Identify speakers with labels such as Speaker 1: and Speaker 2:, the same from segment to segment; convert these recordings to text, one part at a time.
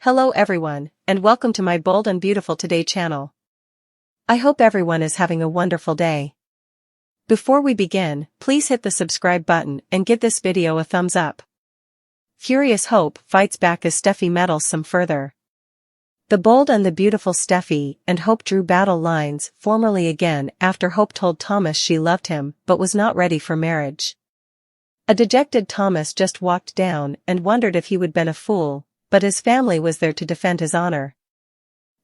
Speaker 1: Hello everyone, and welcome to my Bold and Beautiful Today channel. I hope everyone is having a wonderful day. Before we begin, please hit the subscribe button and give this video a thumbs up. Furious Hope fights back as Steffy meddles some further. The bold and the beautiful Steffy and Hope drew battle lines formally again after Hope told Thomas she loved him but was not ready for marriage. A dejected Thomas just walked down and wondered if he would been a fool, but his family was there to defend his honor.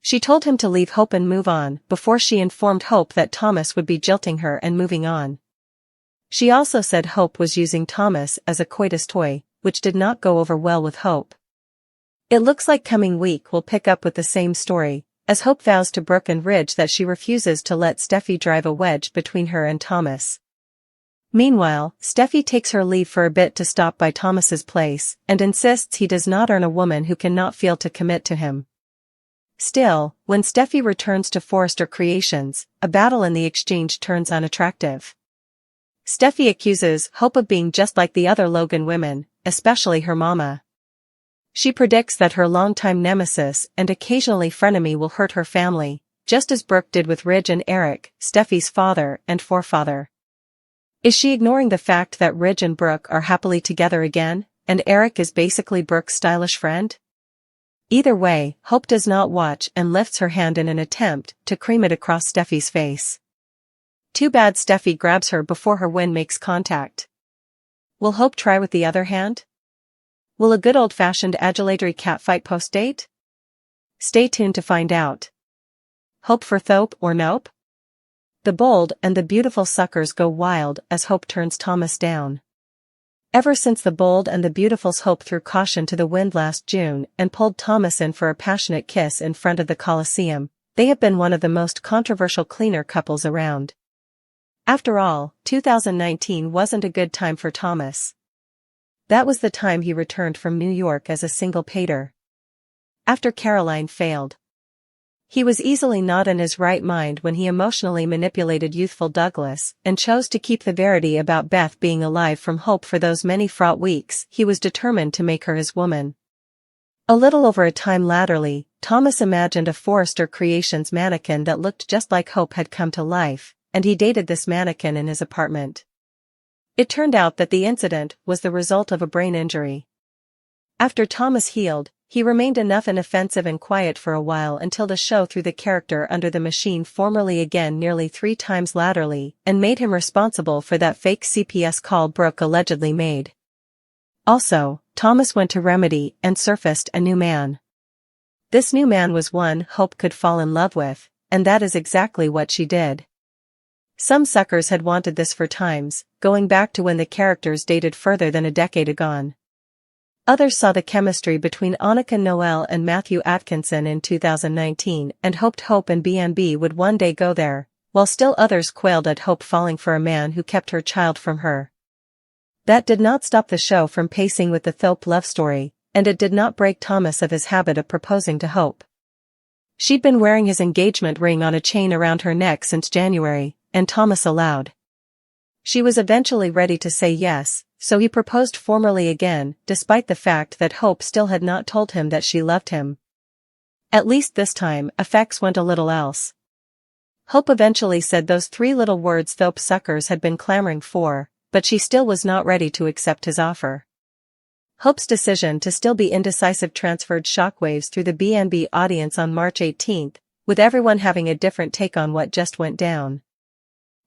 Speaker 1: She told him to leave Hope and move on before she informed Hope that Thomas would be jilting her and moving on. She also said Hope was using Thomas as a coitus toy, which did not go over well with Hope. It looks like coming week will pick up with the same story, as Hope vows to Brooke and Ridge that she refuses to let Steffy drive a wedge between her and Thomas. Meanwhile, Steffy takes her leave for a bit to stop by Thomas's place and insists he does not earn a woman who cannot feel to commit to him. Still, when Steffy returns to Forrester Creations, a battle in the exchange turns unattractive. Steffy accuses Hope of being just like the other Logan women, especially her mama. She predicts that her longtime nemesis and occasionally frenemy will hurt her family, just as Brooke did with Ridge and Eric, Steffy's father and forefather. Is she ignoring the fact that Ridge and Brooke are happily together again, and Eric is basically Brooke's stylish friend? Either way, Hope does not watch and lifts her hand in an attempt to cream it across Steffy's face. Too bad Steffy grabs her before her win makes contact. Will Hope try with the other hand? Will a good old-fashioned adulatory catfight post-date? Stay tuned to find out. Hope for Thope or nope? The bold and the beautiful suckers go wild as Hope turns Thomas down. Ever since the bold and the beautiful's Hope threw caution to the wind last June and pulled Thomas in for a passionate kiss in front of the Coliseum, they have been one of the most controversial cleaner couples around. After all, 2019 wasn't a good time for Thomas. That was the time he returned from New York as a single pater. After Caroline failed. He was easily not in his right mind when he emotionally manipulated youthful Douglas and chose to keep the verity about Beth being alive from Hope for those many fraught weeks. He was determined to make her his woman. A little over a time laterally, Thomas imagined a Forrester Creations mannequin that looked just like Hope had come to life, and he dated this mannequin in his apartment. It turned out that the incident was the result of a brain injury. After Thomas healed, he remained inoffensive and quiet for a while until the show threw the character under the machine formally again nearly 3 times laterally and made him responsible for that fake CPS call Brooke allegedly made. Also, Thomas went to Remedy and surfaced a new man. This new man was one Hope could fall in love with, and that is exactly what she did. Some suckers had wanted this for times, going back to when the characters dated further than a decade agone. Others saw the chemistry between Annika Noel and Matthew Atkinson in 2019 and hoped Hope and BNB would one day go there, while still others quailed at Hope falling for a man who kept her child from her. That did not stop the show from pacing with the Thope love story, and it did not break Thomas of his habit of proposing to Hope. She'd been wearing his engagement ring on a chain around her neck since January, and Thomas allowed. She was eventually ready to say yes, so he proposed formally again, despite the fact that Hope still had not told him that she loved him. At least this time, effects went a little else. Hope eventually said those 3 little words Thope suckers had been clamoring for, but she still was not ready to accept his offer. Hope's decision to still be indecisive transferred shockwaves through the BNB audience on March 18, with everyone having a different take on what just went down.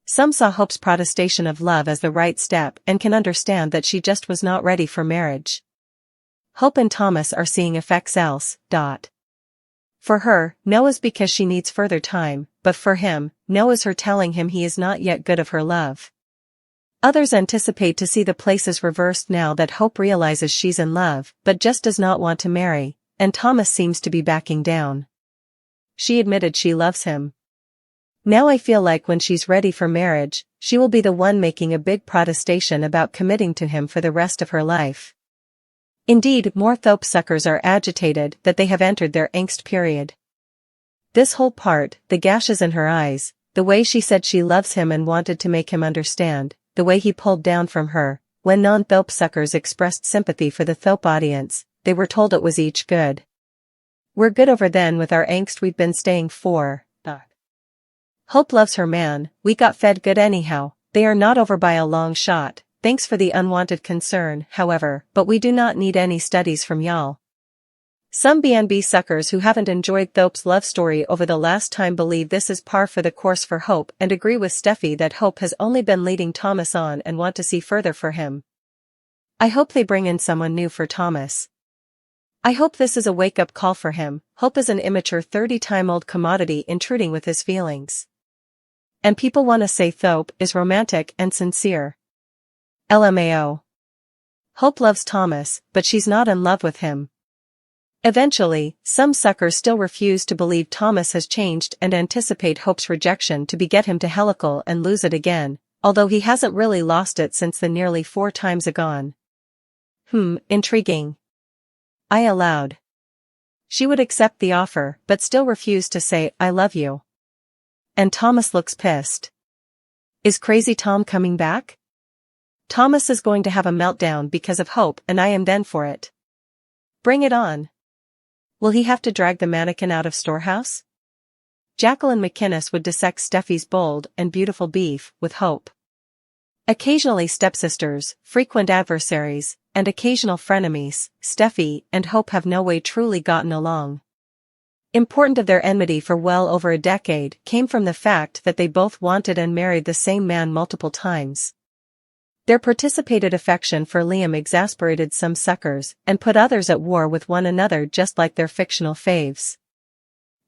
Speaker 1: Some saw Hope's protestation of love as the right step and can understand that she just was not ready for marriage. Hope and Thomas are seeing effects else. For her, no is because she needs further time, but for him, no is her telling him he is not yet good of her love. Others anticipate to see the places reversed now that Hope realizes she's in love but just does not want to marry, and Thomas seems to be backing down. She admitted she loves him. Now I feel like when she's ready for marriage, she will be the one making a big protestation about committing to him for the rest of her life. Indeed, more Thope suckers are agitated that they have entered their angst period. This whole part, the gashes in her eyes, the way she said she loves him and wanted to make him understand, the way he pulled down from her, when non-Thope suckers expressed sympathy for the Thope audience, they were told it was each good. We're good over then with our angst we've been staying for. Hope loves her man, we got fed good anyhow, they are not over by a long shot, thanks for the unwanted concern, however, but we do not need any studies from y'all. Some BNB suckers who haven't enjoyed Thope's love story over the last time believe this is par for the course for Hope and agree with Steffy that Hope has only been leading Thomas on and want to see further for him. I hope they bring in someone new for Thomas. I hope this is a wake-up call for him. Hope is an immature 30-time-old commodity intruding with his feelings. And people want to say Thope is romantic and sincere. LMAO. Hope loves Thomas, but she's not in love with him. Eventually, some suckers still refuse to believe Thomas has changed and anticipate Hope's rejection to beget him to helical and lose it again, although he hasn't really lost it since the nearly 4 times agone. Intriguing. I allowed. She would accept the offer, but still refuse to say, I love you. And Thomas looks pissed. Is Crazy Tom coming back? Thomas is going to have a meltdown because of Hope and I am then for it. Bring it on. Will he have to drag the mannequin out of storehouse? Jacqueline McInnes would dissect Steffy's bold and beautiful beef with Hope. Occasionally stepsisters, frequent adversaries, and occasional frenemies, Steffy and Hope have no way truly gotten along. Important of their enmity for well over a decade came from the fact that they both wanted and married the same man multiple times. Their participated affection for Liam exasperated some suckers and put others at war with one another just like their fictional faves.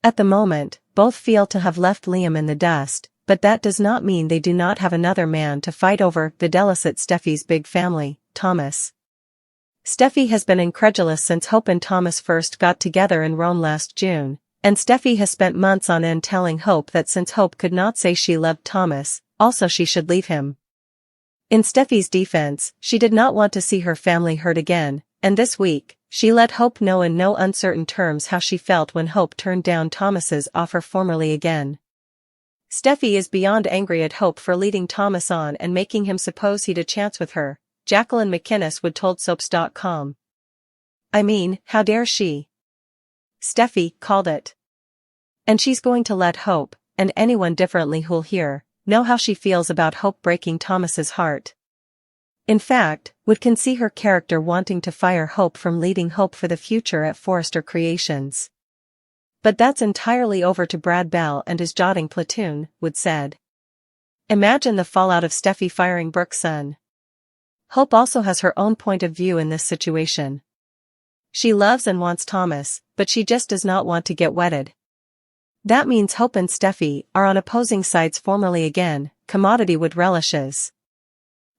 Speaker 1: At the moment, both feel to have left Liam in the dust, but that does not mean they do not have another man to fight over, videlicet Steffy's big family, Thomas. Steffy has been incredulous since Hope and Thomas first got together in Rome last June, and Steffy has spent months on end telling Hope that since Hope could not say she loved Thomas, also she should leave him. In Steffy's defense, she did not want to see her family hurt again, and this week, she let Hope know in no uncertain terms how she felt when Hope turned down Thomas's offer formally again. Steffy is beyond angry at Hope for leading Thomas on and making him suppose he'd a chance with her, Jacqueline McInnes would told Soaps.com. I mean, how dare she? Steffy called it. And she's going to let Hope, and anyone differently who'll hear, know how she feels about Hope breaking Thomas's heart. In fact, would can see her character wanting to fire Hope from leading Hope for the future at Forrester Creations. But that's entirely over to Brad Bell and his jotting platoon, Wood said. Imagine the fallout of Steffy firing Brooke's son. Hope also has her own point of view in this situation. She loves and wants Thomas, but she just does not want to get wedded. That means Hope and Steffy are on opposing sides formally again, Commodity Wood relishes.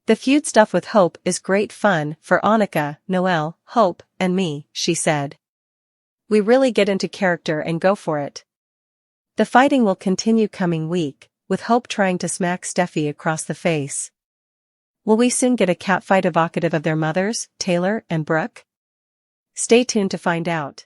Speaker 1: The feud stuff with Hope is great fun for Annika, Noelle, Hope, and me, she said. We really get into character and go for it. The fighting will continue coming week, with Hope trying to smack Steffy across the face. Will we soon get a catfight evocative of their mothers, Taylor and Brooke? Stay tuned to find out.